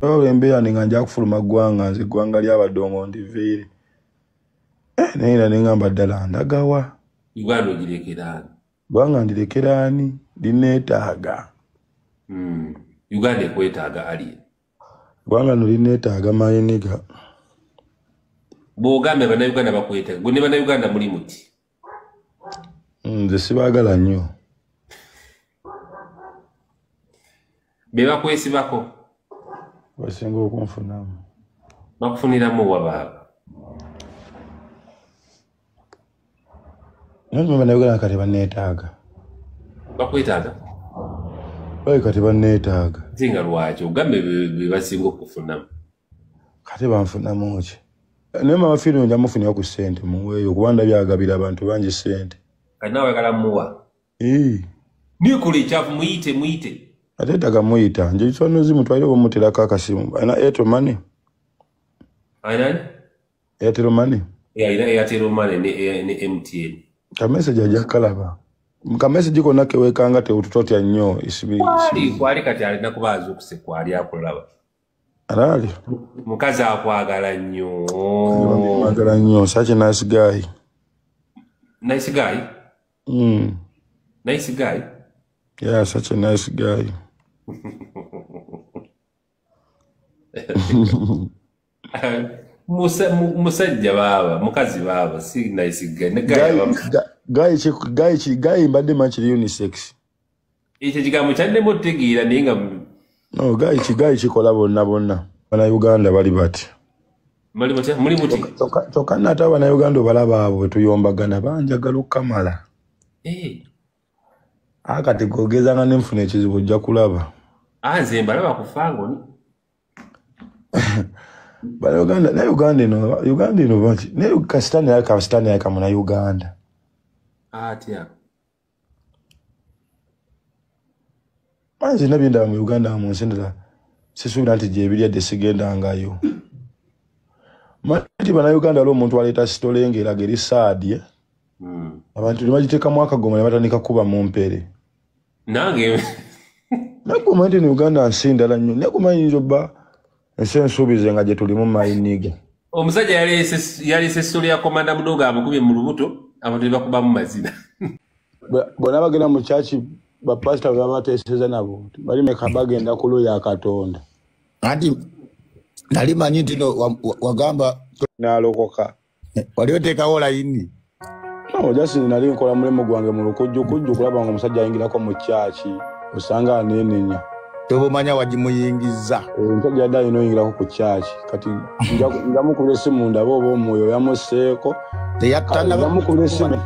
Embeera ninganja kufuluma ggwanga nze ggwanga ly'abadde Omondiviiri. Naye ningamba ddala ndagawa. Uganda ogirekeraani? Ggwanga ndirekera ani? Lineetaaga. Uganda ekwetaaga ali. Ggwanga no lineetaaga mayiniga. Bw'ogambye bannayuganda bakwetaaga. Gwe ne bannayuganda muli muti? Nze sibaagala nnyo. Be bakwesibako? Basinga okunfunamu. Bakufuniramu wabaaba? Naye bannayuganda kati banneetaaga. Bakwetaaga? Bayi kati banneetaaga. Singa lwaki ogambe be basinga okufunamu? Kati banfunamu ki? Naye mabafiiri nja mufunira ku ssente muweeyo kuba ndabyagabira abantu bangi ssente. Kati naawe oyagala muwa? Nikula ekyavu muyite. Ate taga muyita nje kisonozi mutwalire omuterako akasimu. Ana Airtel Money. Ayinani? Airtel Money. Ayina Airtel Money ne MTN. Ka message ajja kalaba. Ka message konna kewekanga teututotya nnyo isibiri. Kwali kati alina kubaaza okusekwali akulaba. Alali. Mukazi akwagala nnyo. Mwagala nnyo. Such a nice guy. Nice guy? Nice guy? Yeah, such a nice guy. Musajja baba, mukazi baba, si nice guy. Guy mbadde manchiri unisex. Ekyo kigambo kyaddemu otegeera naye nga no, guy kikola bonna. Bannayuganda bali bati. Muli muti? Kyokka nate Abannayuganda obalaba abo bwe tuyombagana banjagala okukamala. Akati gogezanga nenfuna ekizibu ojja kulaba. Nze mbalaba kufangoni. Bannayuganda naye Uganda eno baki naye kasitani yaka muna Uganda. Atya. Manzi nabinda mu Uganda mu nsendera sisuubira nti gyebiryadde sigendangayo. Mati Bannayuganda waliwo omuntu aleeta sitole ng'eraga eri saadi. Abantu nebagiteekamu akagoma ne batandika kuba mu mpere. Nange nakumanyi nti Uganda nsi ndala nnyo naye kumanyinza obba ensi ensuubize nga gye tulimu mayiniga. Omusajja yaleese sitole ya komanda mudogo amukubye mu lubuto abantu ne bakubamu mazina. Bonna bagenda mu kyaki bapasita bwe babateeseza nabo balimeka bagenda ku luya Katonda. Anti nali manyi nti wagamba n'alokoka. Wali oteekawo layini? Jasi nali nkola mulimu gwange mu lukujjukujju kulaba nga omusajja ayingirako mu kyaki osanga aneenenya. Tobomanya wagimuyingiza. Omusajja yadde alina oyingirako ku kyaki kati njamukubira essimu ndaba oba omwoyo yamusseeko. Njamukubira essimu.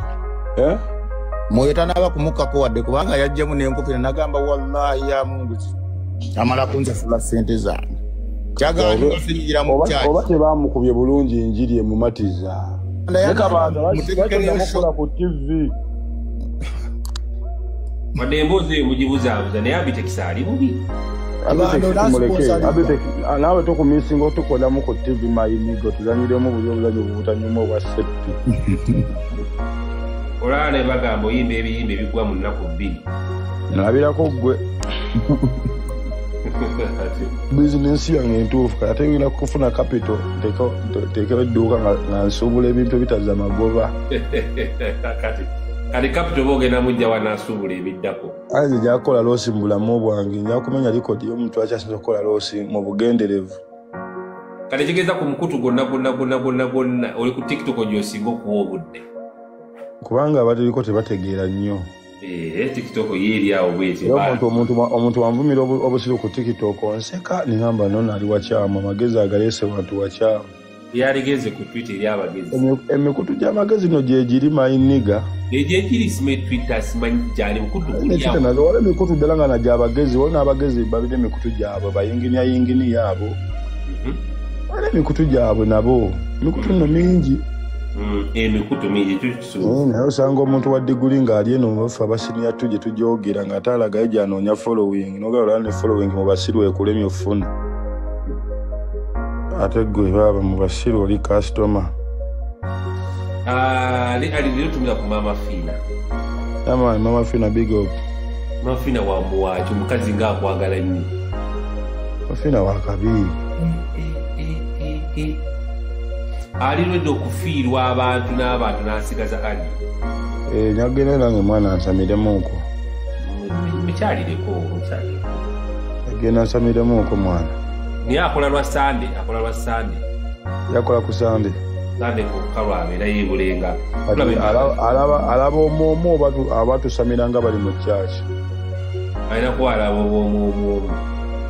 Mwoyo tanaba kumukkako wadde kubanga yajjamu n'enkopira nagamba wallahi ya Mungu amala kunzafula ssente zange. Kyagala nsingira mu kyaki. Oba tebaamukubye bulungi enjiri emumatiza. Mutekerezo ku TV. Mademboze mujibuzaabuza naye abitekisa ali bubi. Naawe tokumisinga otukodamu ku TV mayinigo tuzanyiremu buli obuzanyo bubutanyuma obwa seppi. Olaba ne bagamba oyimba ebiyimba ebigwa mu nnaku 2. Nalabirako ggwe. Bizinensi yange entuufu kati ate ngenda kufuna capital teekera edduuka nga nsuubula ebintu bitazza magoba. Kati capital boogenda mujja wanaasuubula ebiddako. Nze nja kukola loosi mu bulamu bwange nja kumenya likodi y'omuntu akyasinza okukola loosi mu bugenderevu. Kati kigeza ku mukutu gonna oli ku TikTok gy'osinga okuwa obudde. Kubanga abatiriko tebategeera nnyo. TikTok yeri awo bweti. Omuntu wanvumira obusiru ku TikTok onseka ningamba nona ali wakyamu amagezi agaleese wantu wakyamu. Yalegeze ku Twitter eri abagezi. Emikutu gy'amagezi no gye giri mayiniga. Gye giri sime Twitter simanyi gyali mukutu gulyawo. Nazo wala emikutu ddala nga nagya abagezi waliwo n'abagezi babira emikutu gyabwe bayingini yaabo. Wala emikutu gyabwe nabo emikutu nno mingi. Emikutu mingi tukisobola. Naye osanga omuntu wa diguli ng'ali eno mu bafu abasiniya tujje tugyogera nga ataalagayo gy'anoonya following n'ogala ne following mu basiru ekulemye ofuna. Ate gwe baba mu basiru oli customer. Lero tumira ku Mama Fina. Mama Fina big up. Mama Fina wa muwaaki omukazi ng'akwagala nnyo. Mafina wakabi. Ali lwedde okufiirwa abantu n'abantu n'asigaza ali. Nyagenda nange mwana ansamiremuuko. Mukyalireko. Agenda ansamiremuuko mwana. Naye akola lwa Sande. Yakola ku Sande. Sande kokka lwabeera yeebulenga. Alaba omwomu abatusamira nga bali mu kyaki. Alina kuba alaba omwomu.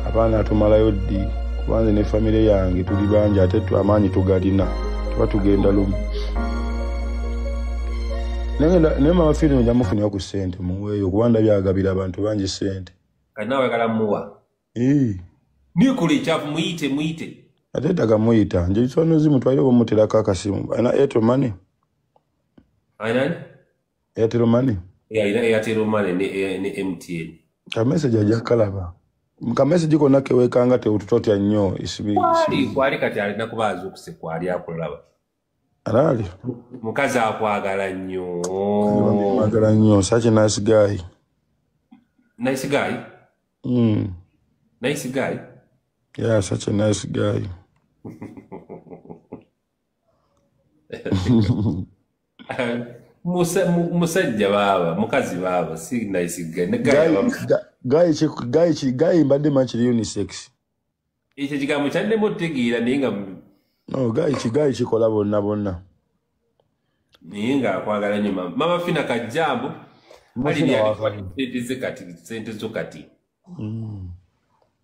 Abaana atumalayo ddi kubanze ne famire yange tuli bangi ate amaanyi tugalina. Tuba tugenda lumu. Naye mama Firimu nja mufunira ku ssente muweeyo kubanda byagabira abantu bangi ssente. Kati naawe oyagala muwa? Nikula ekyavu muyite. Ate taga muyita nje kisonozi mutwalire omuterako akasimu. Ana Airtel Money. Ayinani? Airtel Money. Ayina Airtel Money ne MTN. Ka message ajja kalaba. Ka message konna kewekanga teututotya nnyo isibi. Kwali kati alina kubaaza okusekwali akulaba. Alali. Mukazi akwagala nnyo. Mwagala nnyo. Such a nice guy. Nice guy? Nice guy? Yeah, such a nice guy. Musajja baba, mukazi baba, si nice guy. Guy mbadde machiri unisex. Ekyo kigambo kyaddemu otegeera naye nga no, guy kikola bonna. Naye nga akwagala nnyo mama Fina Kajjambo. Sente zo kati.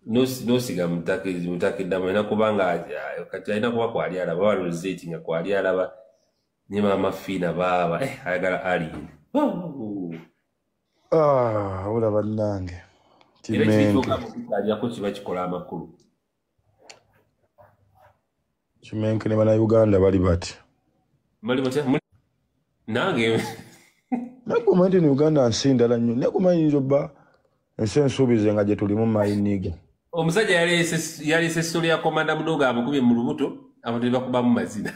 Nosiga mutakiddamu alina kubanga kati alina kuba kwali alaba balooze eti nga kwali alaba ne mama Fina baba ayagala alien. Ola bannange. Alyako kiba kikola amakulu. Kimenke ne bannayuganda bali bati. Nange nakumanyiti ne Uganda nsindala nnyo nakumanyinza obba ensuubize nga gye tulimu mayiniga. Omusajja yaleese essolo ya komanda mudogo amukubye mu lubuto abantu ne bakubamu mazina.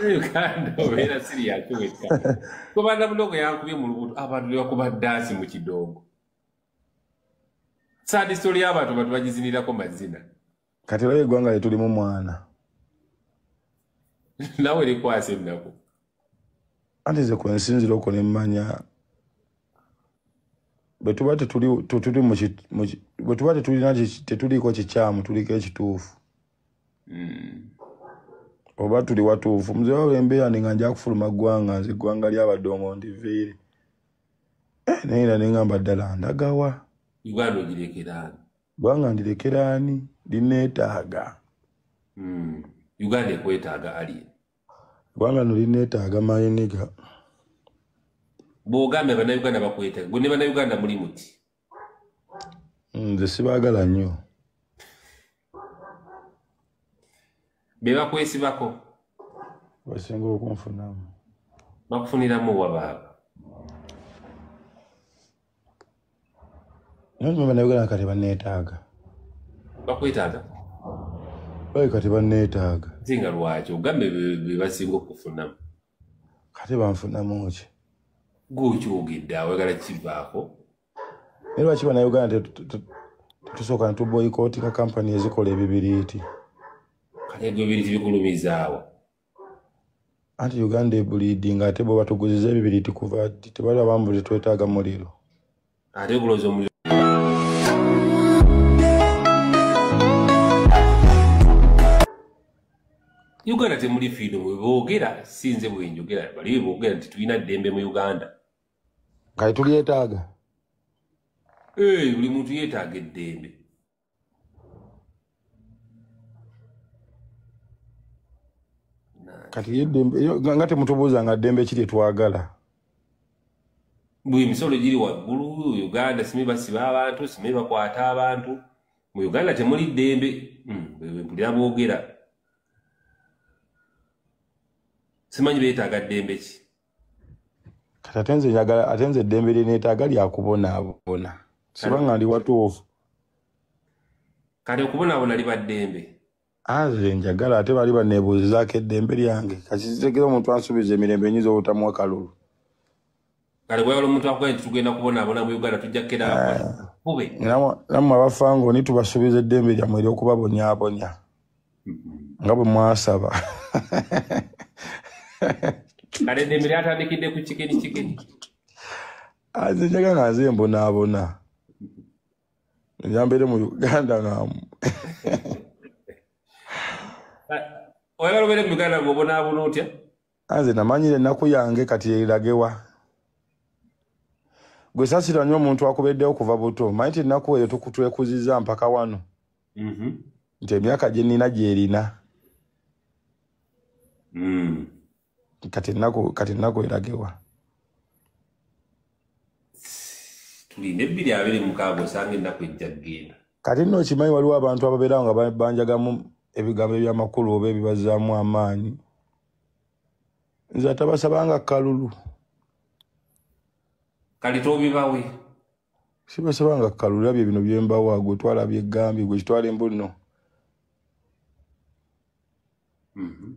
Uganda obeera siriya kiweka. Komanda mudogo yankubye mu lubuto abantu ne bakuba dansi mu kidongo. Saadi story y'abantu bagizinirako mazina. Kati lwe eggwanga lye tulimu mwana. Nawe likwase ennaku. Anti ze kwensinzira okwo ne mmanya bwe tuba tetuliiko kikyamu tuliko ekituufu. Oba tuli watuufu muzee wawe embeera nga nja kufuluma ggwanga nze eggwanga ly'abadongo ndiviire. Naye neŋŋamba ddala ndagawa. Uganda ogirekeraani? Ggwanga ndirekeraani lineetaaga. Uganda ekwetaaga alien. Ggwanga no lineetaaga mayiniga. Bw'ogambye bannayuganda bakwetaaga gwe ne bannayuganda muli muti? Nze sibaagala nnyo. Be bakwesibako? Basinga okunfunamu. Bakufuniramu wa baaba? Naye bannayuganda kati banneetaaga. Bakwetaaga? Bayi kati banneetaaga. Singa lwaki ogambe be basinga okufunamu? Kati banfunamu ki? Gw'okyogedde awagala kivaako? Naye lwaki bannayuganda tetusooka ne tuboyikootika kampani ezikola ebibiriiti? Kati ebyo ebibiriiti bikulumizaawa? Anti Uganda ebuliidinga ate bwe batuguziza ebibiriiti kuva ddi tebalaba mbu tetwetaaga muliro. Ate okulooza omuliro. Uganda temuli freedom bwe boogera sinze bwe njogera bali boogera nti tulina ddembe mu Uganda. Kati tulyetaaga? Buli muntu yeetaaga eddembe. Kati nga temutubuuza nga ddembe ki lyetwagala? Bwe emisolo giri waggulu Uganda simye basiba abantu simye bakwata abantu. Mu Uganda temuli ddembe. Bwe mpulira boogera. Simanyi beetaaga ddembe ki? Kati ate nze eddembe lyeneetaaga lyakubonaabona. Siba nga ndi watuufu. Kati okubonaabona liba ddembe? Nze njagala ate bali banneebuuzizaako eddembe lyange. Kati kitegera omuntu ansuubiza emirembe nyiza obutamuwa kalulu. kale bwayala omuntu akugenda tugenda kubonaabona mu Uganda tujja kukera kube namwe abafango nitubasuubiza eddembe lyammwe ery'okubabonyaabonya nga bwe mwasaba kale eddembe lyatandikidde ku kikeni nze njaga nga nze mbonaabona nyambere mu Uganda ngamu oyagala obeere mu Uganda ng'obonaabona otya nze namanyire ennaku yange kati eragewa gwe saasira nnyo omuntu akubeddewo kuva buto manyi ti ennaku eyo tukutwekuziza mpaka wano nti emyaka gye nnina gy'erina kati ennaku eragewa tulinde 226 osanga ennaku ejja kgenda kati nno okimanyi waliwo abantu ababeerawo nga banjagamu ebigambo ebyamakulu oba ebibazaamu amaanyi nze atabasabanga kalulu kali tobibawe sibasabanga kalulu labye bino byembawa gwe twalabye eggambi gwe kitwala embuno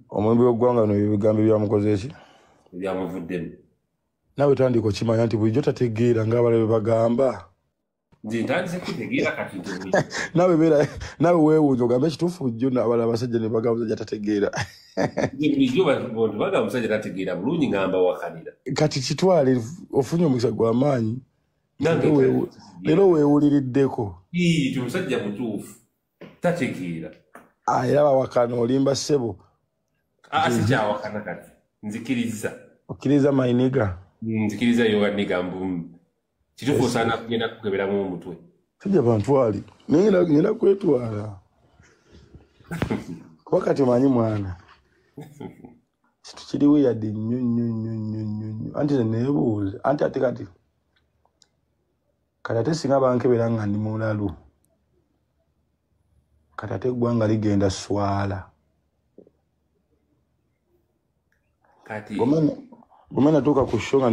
omwembe w'eggwanga bino ebigambo ebyamukoze eki ebyamuvuddemu nawe tandika okimanya nti bulijjo tategeera ng'abalabe bagamba nze ntandise kutegeera kati nawe weewuunya ogambe ekituufu bulijjo abalala abasajja ne bagamba musajja tategeera bulijjo bontu bagamba musajja tategeera bulungi ngamba wakanira kati kitwale ofunye omukisa gw'amaanyi leero weewuliriddeko ti omusajja mutuufu tategeera era bawakana olimba ssebo sikyawakana kati nzikiriza okkiriza mayiniga nzikiriza yoganiga mbumu kituufu osaana kugenda kukeberamu omutwe sijja bantwali ngenda kwetwala kuba kati omanyi mwana kitu kiriwo yadde nnyo anti ze neebuuza anti ate kati ate singa bankebera nga ndi mulalu kati ate eggwanga ligenda swala kati gwe natuuka ku sho nga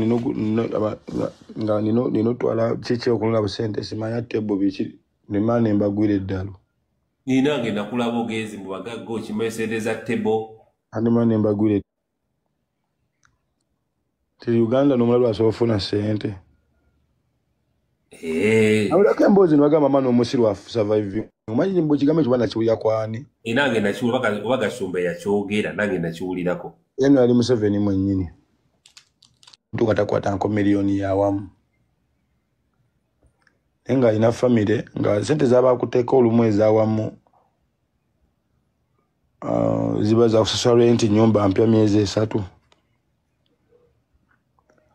ninotwala kiki okulonda busente simanya tebo biki nimala ne mbagwira eddalo ninange nakulaba ogezi mu bagagga okimesereza tebo andimala ne mbagwira ti Uganda n'omulalu asobola ofuna sente awulako emboozi nibagamba maana omusiru surviving omanyi mbu ekigambo ekyo banakiwulira kwani nange nakiwulira oba Gasumba yakyogera nange nakiwulirako yano yali Museveni mwennyini ntuuka takwata nko miliyoni yawamu naye nga alina famire nga sente zabakuteeka olumu ezawamu ziba za kusasula renti nyumba mpya myezi 3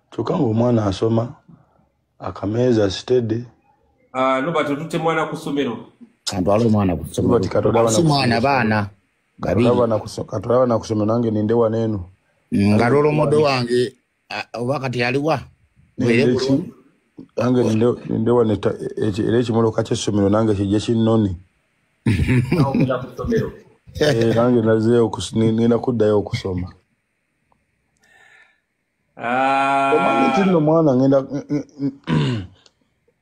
kyokka ng'omwana asoma akameeza stede noba totutte mwana ku ssomero antwala omwana ku ssomero si mwana baana katolaba na kusomero nange ninde waneeno nga lolomodo wange oba kati aliwa nange ninde wane era ekimoloka ky'essomero nange kijje kinnoni nange nazeeyo ngenda kuddayo okusoma tino mwana ngenda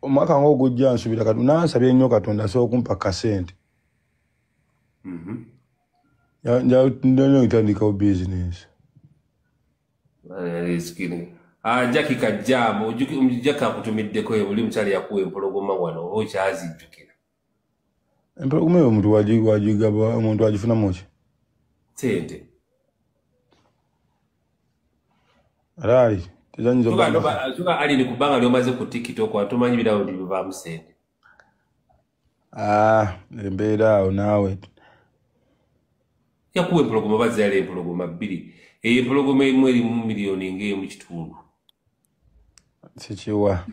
omwaka ng'ogujja nsubira kati nansabye nnyo Katonda asobola okumpa kasente nja itandikawo bizinesi Jackie Kajjamo Jackie akutumiddeko buli mukyali yakuwa empologoma wano oba okyazijjukira empologoma eyo omuntu wagigaba omuntu wagifunamu ki sente alaali suka ali ni kubanga lyomaze ku TikTok atumanyi birawo bivaamu sente embeera awo naawe yakuwa empologoma bazzaala empologoma 2 eyo empologoma emu erimu miliyoni ng'emu kitundu sikiwa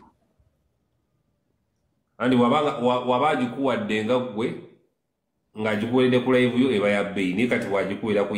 andi waba agikuwadde nga gwe ng'agikuweredde ku live yo eba ya bbeeyi naye kati wagikuwera ku